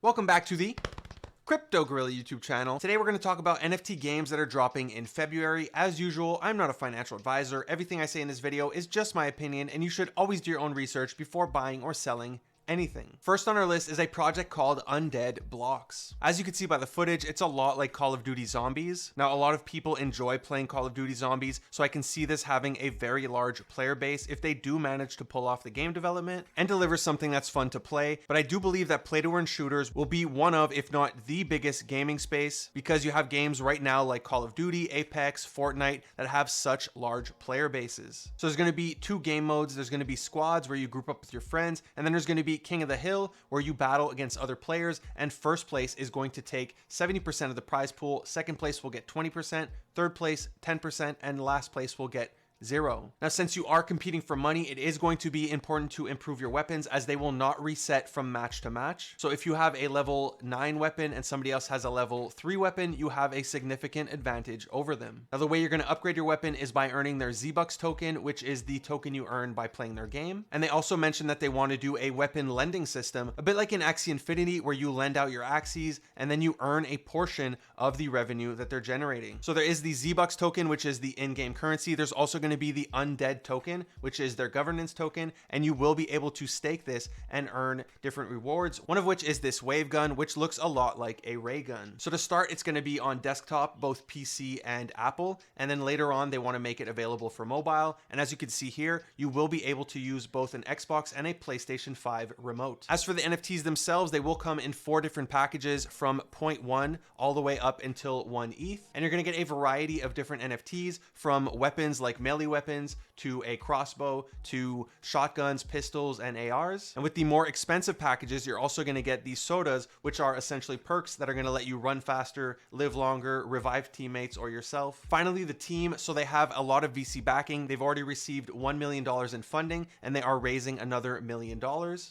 Welcome back to the Crypto Gorilla YouTube channel. Today we're going to talk about NFT games that are dropping in February. As usual, I'm not a financial advisor. Everything I say in this video is just my opinion, and you should always do your own research before buying or selling anything. First on our list is a project called Undead Blocks. As you can see by the footage, it's a lot like Call of Duty Zombies. Now, a lot of people enjoy playing Call of Duty Zombies, so I can see this having a very large player base if they do manage to pull off the game development and deliver something that's fun to play. But I do believe that play-to-earn shooters will be one of, if not the biggest gaming space, because you have games right now like Call of Duty, Apex, Fortnite that have such large player bases. So there's going to be two game modes. There's going to be squads where you group up with your friends, and then there's going to be King of the Hill where you battle against other players, and first place is going to take 70% of the prize pool, second place will get 20%, third place 10%, and last place will get 0. Now, since you are competing for money, it is going to be important to improve your weapons as they will not reset from match to match. So if you have a level 9 weapon and somebody else has a level 3 weapon, you have a significant advantage over them. Now, the way you're going to upgrade your weapon is by earning their Z-Bucks token, which is the token you earn by playing their game. And they also mentioned that they want to do a weapon lending system, a bit like in Axie Infinity, where you lend out your Axies and then you earn a portion of the revenue that they're generating. So there is the Z-Bucks token, which is the in-game currency. There's also going to be the Undead token, which is their governance token, and you will be able to stake this and earn different rewards, one of which is this wave gun, which looks a lot like a ray gun. So to start, it's going to be on desktop, both PC and Apple, and then later on they want to make it available for mobile. And as you can see here, you will be able to use both an Xbox and a PlayStation 5 remote. As for the NFTs themselves, they will come in 4 different packages from 0.1 all the way up until 1 ETH, and you're going to get a variety of different NFTs, from weapons like melee weapons to a crossbow to shotguns, pistols, and ARs. And with the more expensive packages, you're also going to get these sodas, which are essentially perks that are going to let you run faster, live longer, revive teammates or yourself. Finally, the team. So they have a lot of VC backing. They've already received $1 million in funding, and they are raising another $1 million.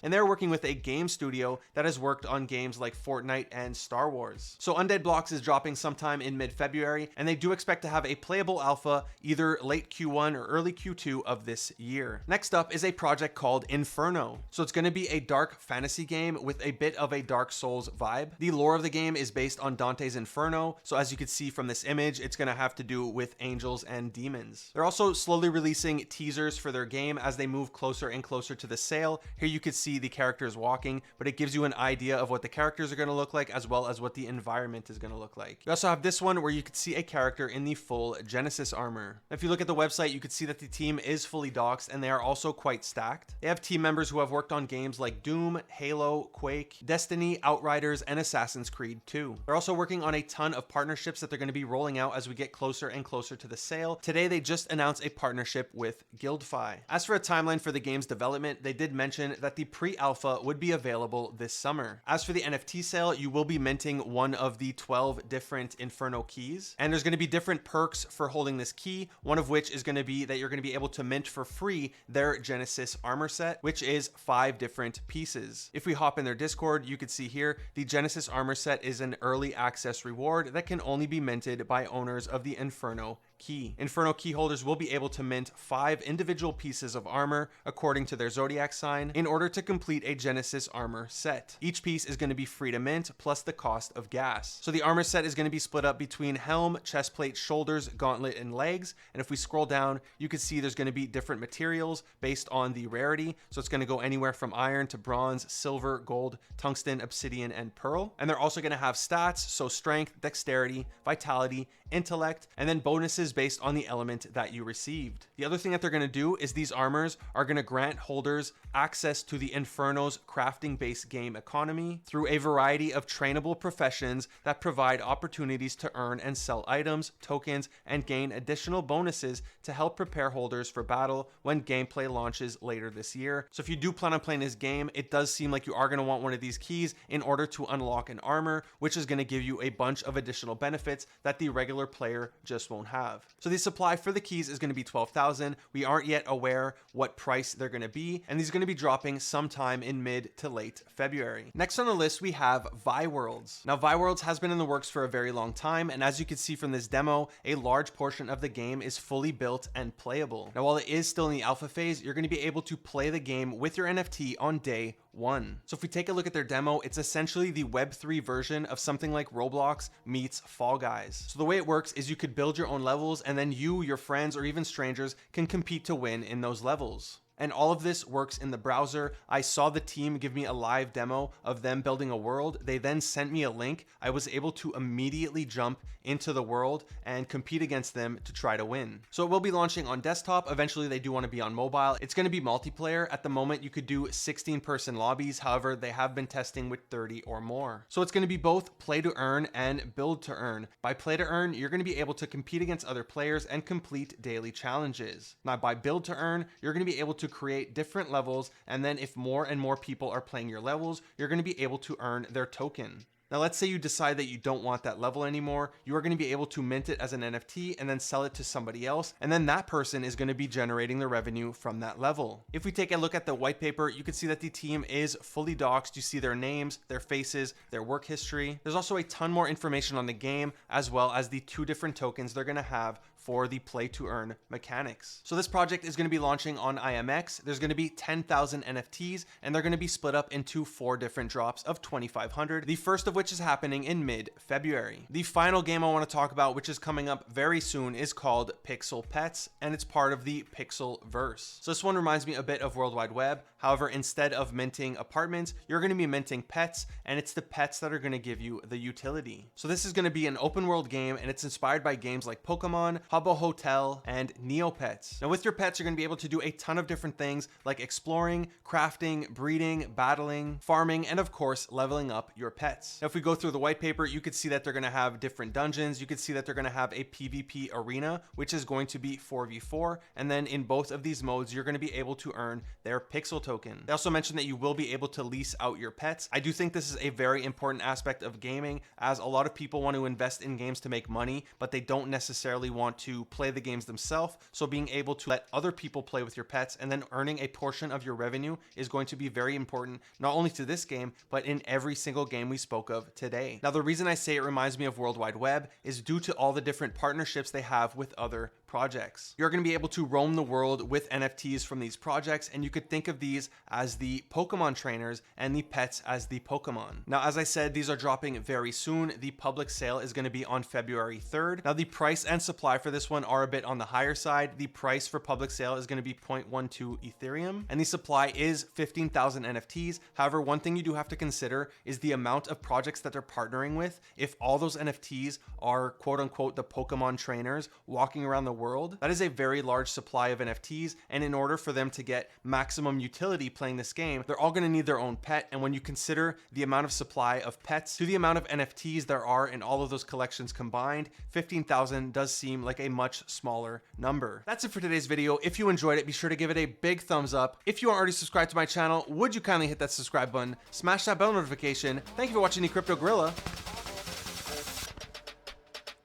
And they're working with a game studio that has worked on games like Fortnite and Star Wars. So Undead Blocks is dropping sometime in mid-February, and they do expect to have a playable alpha either late Q1 or early Q2 of this year. Next up is a project called Inferno. So it's going to be a dark fantasy game with a bit of a Dark Souls vibe. The lore of the game is based on Dante's Inferno. So as you can see from this image, it's going to have to do with angels and demons. They're also slowly releasing teasers for their game as they move closer and closer to the sale. Here you can see the characters walking, but it gives you an idea of what the characters are going to look like as well as what the environment is going to look like. You also have this one where you can see a character in the full Genesis armor. If you look at the website, you can see that the team is fully doxed, and they are also quite stacked. They have team members who have worked on games like Doom, Halo, Quake, Destiny, Outriders, and Assassin's Creed 2. They're also working on a ton of partnerships that they're going to be rolling out as we get closer and closer to the sale. Today, they just announced a partnership with GuildFi. As for a timeline for the game's development, they did mention that the pre-alpha would be available this summer. As for the NFT sale, you will be minting one of the 12 different Inferno keys, and there's going to be different perks for holding this key, one of which is going to be that you're going to be able to mint for free their Genesis armor set, which is 5 different pieces. If we hop in their Discord, you can see here the Genesis armor set is an early access reward that can only be minted by owners of the Inferno key. Inferno key holders will be able to mint 5 individual pieces of armor according to their zodiac sign in order to complete a Genesis armor set. Each piece is going to be free to mint plus the cost of gas. So the armor set is going to be split up between helm, chestplate, shoulders, gauntlet, and legs. And if we scroll down, you can see there's going to be different materials based on the rarity. So it's going to go anywhere from iron to bronze, silver, gold, tungsten, obsidian, and pearl. And they're also going to have stats, so strength, dexterity, vitality, intellect, and then bonuses based on the element that you received. The other thing that they're going to do is these armors are going to grant holders access to the Inferno's crafting-based game economy through a variety of trainable professions that provide opportunities to earn and sell items, tokens, and gain additional bonuses to help prepare holders for battle when gameplay launches later this year. So if you do plan on playing this game, it does seem like you are going to want one of these keys in order to unlock an armor, which is going to give you a bunch of additional benefits that the regular player just won't have. So the supply for the keys is going to be 12,000. We aren't yet aware what price they're going to be, and these are going to be dropping sometime in mid to late February. Next on the list, we have ViWorlds. Now, ViWorlds has been in the works for a very long time, and as you can see from this demo, a large portion of the game is fully built and playable. Now, while it is still in the alpha phase, you're going to be able to play the game with your NFT on day 1. So if we take a look at their demo, it's essentially the Web3 version of something like Roblox meets Fall Guys. So the way it works is you could build your own levels, and then you, your friends, or even strangers can compete to win in those levels. And all of this works in the browser. I saw the team give me a live demo of them building a world. They then sent me a link. I was able to immediately jump into the world and compete against them to try to win. So it will be launching on desktop. Eventually they do want to be on mobile. It's going to be multiplayer. At the moment you could do 16-person lobbies. However, they have been testing with 30 or more. So it's going to be both play to earn and build to earn. By play to earn, you're going to be able to compete against other players and complete daily challenges. Now by build to earn, you're going to be able to create different levels, and then if more and more people are playing your levels, you're going to be able to earn their token. Now let's say you decide that you don't want that level anymore. You are going to be able to mint it as an NFT and then sell it to somebody else, and then that person is going to be generating the revenue from that level. If we take a look at the white paper, you can see that the team is fully doxed. You see their names, their faces, their work history. There's also a ton more information on the game, as well as the 2 different tokens they're going to have for the play to earn mechanics. So this project is going to be launching on IMX. There's going to be 10,000 NFTs, and they're going to be split up into 4 different drops of 2,500. The first of which is happening in mid-February. The final game I want to talk about, which is coming up very soon, is called Pixel Pets, and it's part of the Pixel verse. So this one reminds me a bit of World Wide Web. However, instead of minting apartments, you're going to be minting pets, and it's the pets that are going to give you the utility. So this is going to be an open world game, and it's inspired by games like Pokemon, Habbo Hotel, and Neopets. Now with your pets, you're going to be able to do a ton of different things like exploring, crafting, breeding, battling, farming, and of course, leveling up your pets. Now if we go through the white paper, you could see that they're going to have different dungeons. You could see that they're going to have a PvP arena, which is going to be 4v4. And then in both of these modes, you're going to be able to earn their pixel token. They also mentioned that you will be able to lease out your pets. I do think this is a very important aspect of gaming, as a lot of people want to invest in games to make money, but they don't necessarily want to play the games themselves. So being able to let other people play with your pets and then earning a portion of your revenue is going to be very important, not only to this game, but in every single game we spoke of today. Now, the reason I say it reminds me of World Wide Web is due to all the different partnerships they have with other projects. You're going to be able to roam the world with NFTs from these projects, and you could think of these as the Pokemon trainers and the pets as the Pokemon. Now, as I said, these are dropping very soon. The public sale is going to be on February 3rd. Now, the price and supply for this one are a bit on the higher side. The price for public sale is going to be 0.12 Ethereum, and the supply is 15,000 NFTs. However, one thing you do have to consider is the amount of projects that they're partnering with. If all those NFTs are quote unquote the Pokemon trainers walking around the world, that is a very large supply of NFTs, and in order for them to get maximum utility playing this game, they're all going to need their own pet. And when you consider the amount of supply of pets to the amount of NFTs there are in all of those collections combined, 15,000 does seem like a much smaller number. That's it for today's video. If you enjoyed it, be sure to give it a big thumbs up. If you aren't already subscribed to my channel, would you kindly hit that subscribe button, smash that bell notification. Thank you for watching the Crypto Gorilla.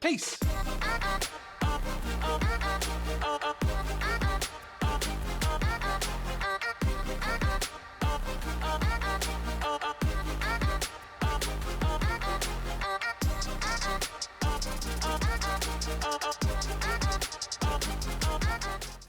Peace.